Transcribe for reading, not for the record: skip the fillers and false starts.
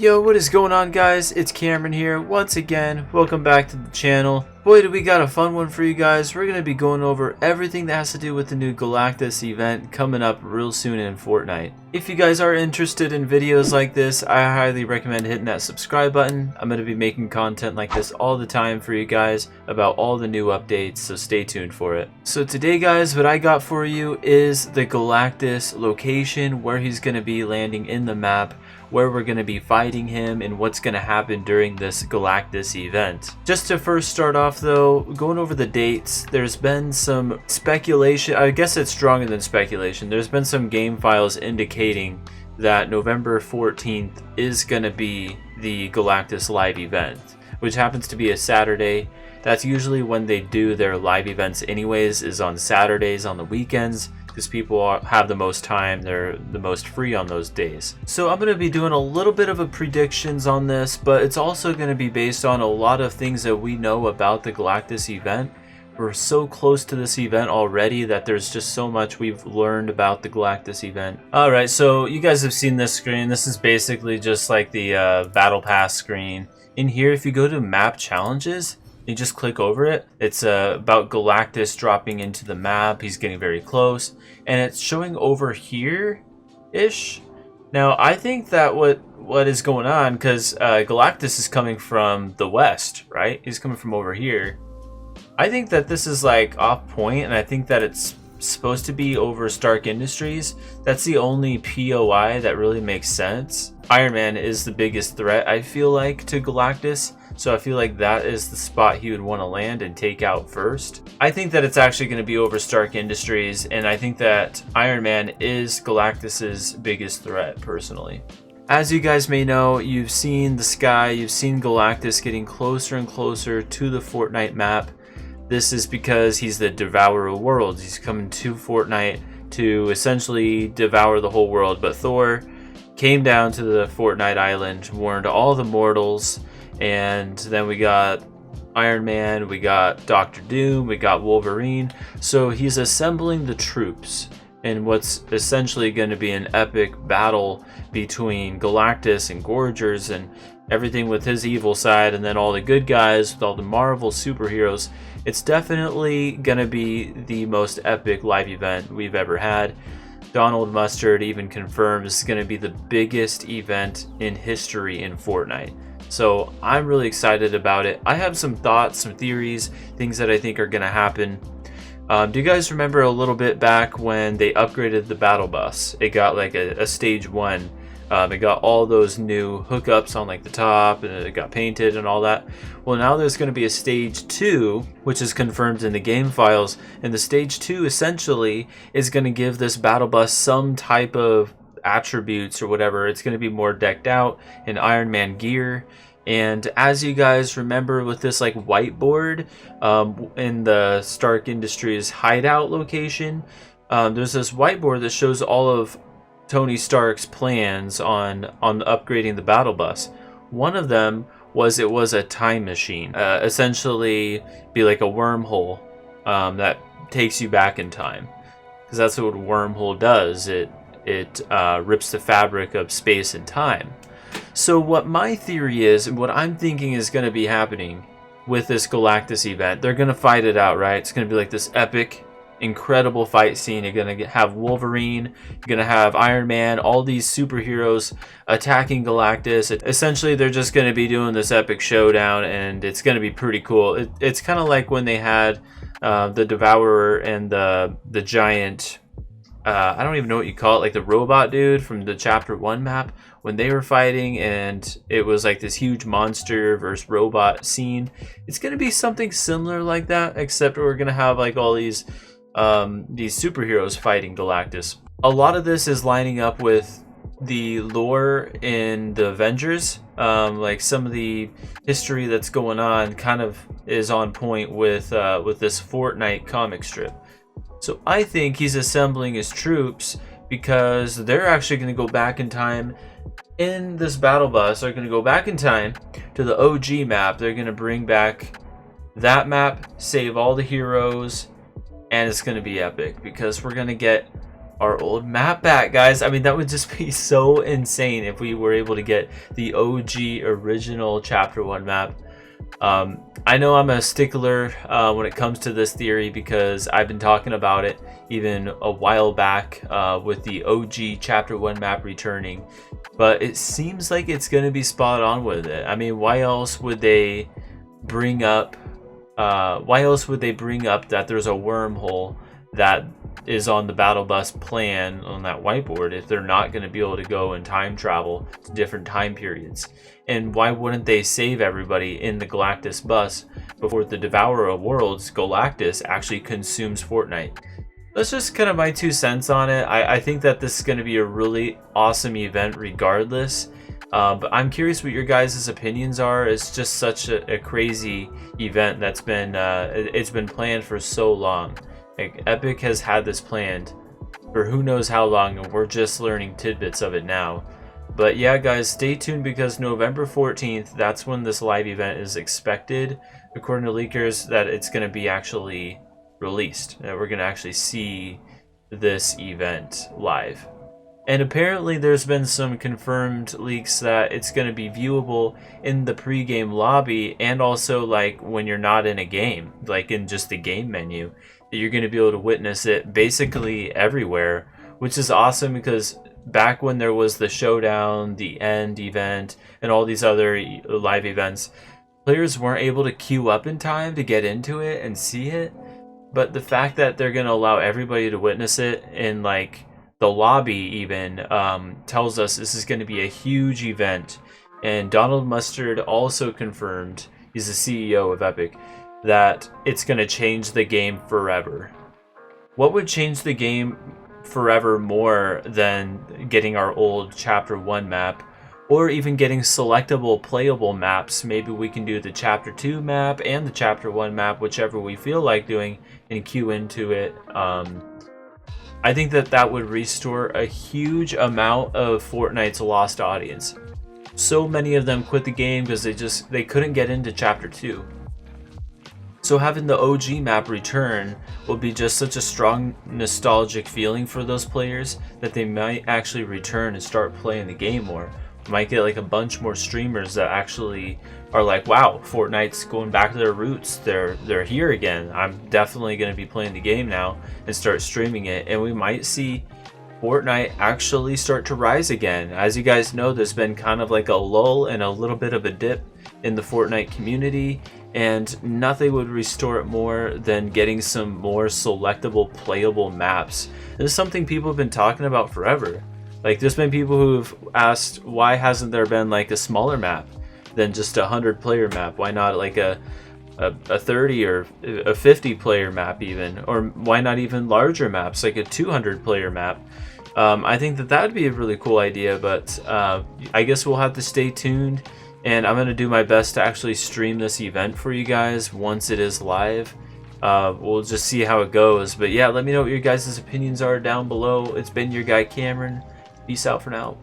Yo, what is going on, guys? It's Cameron here once again. Welcome back to the channel. Boy, do we got a fun one for you guys. We're going to be going over everything that has to do with the new Galactus event coming up real soon in Fortnite. If you guys are interested in videos like this, I highly recommend hitting that subscribe button. I'm going to be making content like this all the time for you guys about all the new updates, so stay tuned for it. So today, guys, what I got for you is the Galactus location, where he's going to be landing in the map, where we're going to be fighting him, and what's going to happen during this Galactus event. Just to first start off though, going over the dates, there's been some speculation, I guess it's stronger than speculation, there's been some game files indicating that November 14th is going to be the Galactus live event, which happens to be a Saturday. That's usually when they do their live events anyways, is on Saturdays on the weekends, because people have the most time, they're the most free on those days. So I'm going to be doing a little bit of a predictions on this, but it's also going to be based on a lot of things that we know about the Galactus event. We're so close to this event already that there's just so much we've learned about the Galactus event. Alright, so you guys have seen this screen. This is basically just like the Battle Pass screen. In here, if you go to map challenges, you just click over it. It's about Galactus dropping into the map. He's getting very close, and it's showing over here-ish. Now, I think that what is going on, because Galactus is coming from the west, right? He's coming from over here. I think that this is like off point, and I think that it's supposed to be over Stark Industries. That's the only POI that really makes sense. Iron Man is the biggest threat, I feel like, to Galactus. So I feel like that is the spot he would want to land and take out first. I think that it's actually going to be over Stark Industries, and I think that Iron Man is Galactus's biggest threat, personally. As you guys may know, you've seen the sky, you've seen Galactus getting closer and closer to the Fortnite map. This is because he's the Devourer of worlds. He's coming to Fortnite to essentially devour the whole world. But Thor came down to the Fortnite island, warned all the mortals, and then we got Iron Man, we got Doctor Doom, we got Wolverine. So he's assembling the troops in what's essentially going to be an epic battle between Galactus and Gorgers and everything with his evil side, and then all the good guys with all the Marvel superheroes. It's definitely going to be the most epic live event we've ever had. Donald Mustard even confirms it's going to be the biggest event in history in Fortnite. So I'm really excited about it. I have some thoughts, some theories, things that I think are going to happen. Do you guys remember a little bit back when they upgraded the battle bus? It got like a stage 1. It got all those new hookups on like the top, and it got painted and all that. Well, now there's going to be a stage 2, which is confirmed in the game files. And the stage 2 essentially is going to give this battle bus some type of attributes or whatever. It's going to be more decked out in Iron Man gear. And as you guys remember with this like whiteboard in the Stark Industries hideout location, there's this whiteboard that shows all of Tony Stark's plans on upgrading the battle bus. One of them was it was a time machine, essentially be like a wormhole that takes you back in time, because that's what a wormhole does. It rips the fabric of space and time. So what my theory is, and what I'm thinking is going to be happening with this Galactus event, they're going to fight it out, right? It's going to be like this epic, incredible fight scene. You're going to have Wolverine, you're going to have Iron Man, all these superheroes attacking Galactus. Essentially, they're just going to be doing this epic showdown, and it's going to be pretty cool. It's kind of like when they had the Devourer and the giant... I don't even know what you call it, like the robot dude from the Chapter 1 map, when they were fighting, and it was like this huge monster versus robot scene. It's going to be something similar like that, except we're going to have like all these superheroes fighting Galactus. A lot of this is lining up with the lore in the Avengers. Like some of the history that's going on kind of is on point with this Fortnite comic strip. So I think he's assembling his troops because they're actually going to go back in time in this battle bus. They're going to go back in time to the OG map. They're going to bring back that map, save all the heroes, and it's going to be epic because we're going to get our old map back, guys. I mean, that would just be so insane if we were able to get the OG original Chapter 1 map. I know I'm a stickler when it comes to this theory because I've been talking about it even a while back with the OG Chapter 1 map returning. But it seems like it's going to be spot on with it. I mean, why else would they bring up that there's a wormhole that is on the battle bus plan on that whiteboard if they're not going to be able to go and time travel to different time periods? And why wouldn't they save everybody in the Galactus bus before the Devourer of Worlds, Galactus, actually consumes Fortnite? That's just kind of my 2 cents on it. I think that this is going to be a really awesome event regardless. But I'm curious what your guys' opinions are. It's just such a crazy event that's been it's been planned for so long. Like, Epic has had this planned for who knows how long, and we're just learning tidbits of it now. But yeah, guys, stay tuned because November 14th, that's when this live event is expected, according to leakers, that it's going to be actually released. That we're going to actually see this event live. And apparently there's been some confirmed leaks that it's going to be viewable in the pre-game lobby and also like when you're not in a game, like in just the game menu, that you're going to be able to witness it basically everywhere, which is awesome because back when there was the showdown, the end event, and all these other live events, players weren't able to queue up in time to get into it and see it. But the fact that they're going to allow everybody to witness it in like the lobby even tells us this is going to be a huge event. And Donald Mustard also confirmed, he's the CEO of Epic, that it's going to change the game forever. What would change the game forever more than getting our old Chapter 1 map, or even getting selectable playable maps? Maybe we can do the Chapter 2 map and the Chapter 1 map, whichever we feel like doing, and queue into it. I think that would restore a huge amount of Fortnite's lost audience. So many of them quit the game because they couldn't get into Chapter 2. So having the OG map return will be just such a strong nostalgic feeling for those players that they might actually return and start playing the game more. We might get like a bunch more streamers that actually are like, wow, Fortnite's going back to their roots. They're here again. I'm definitely going to be playing the game now and start streaming it. And we might see Fortnite actually start to rise again. As you guys know, there's been kind of like a lull and a little bit of a dip in the Fortnite community, and nothing would restore it more than getting some more selectable playable maps. This is something people have been talking about forever. Like, there's been people who've asked, why hasn't there been like a smaller map than just a 100-player map? Why not like a 30 or a 50-player map even? Or why not even larger maps, like a 200-player map? I think that would be a really cool idea, but I guess we'll have to stay tuned. And I'm going to do my best to actually stream this event for you guys once it is live. We'll just see how it goes. But yeah, let me know what your guys' opinions are down below. It's been your guy Cameron. Peace out for now.